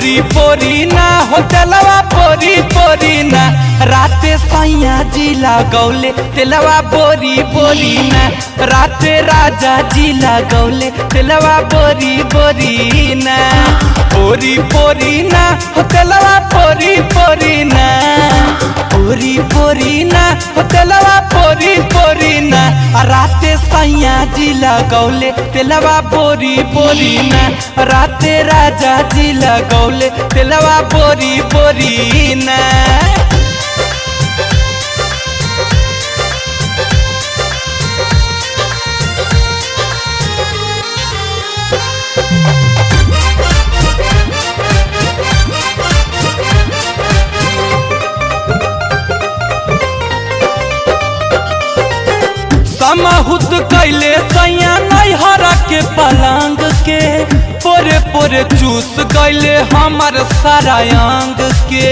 पोरी पोरी ना होटलवा पोरी पोरी ना राते सैया जिला गौले तेलवा बोरी बोरी ना राते राजा जिला गौले तेलवा बोरी बोरी ना पोरी पोरी ना होटलवा पोरी पोरी ना पोरी पोरी ना होटलवा पोरी पोरी ना राते सैया जिला गौले तेलवा बोरी बोरी ना राते राजा जिला गौले तेलवा बोरी बोरी ना। समहुत कैले सैया नैहरा के पलंग के पोरे पोरे चूस कैले हमर सारा अंग के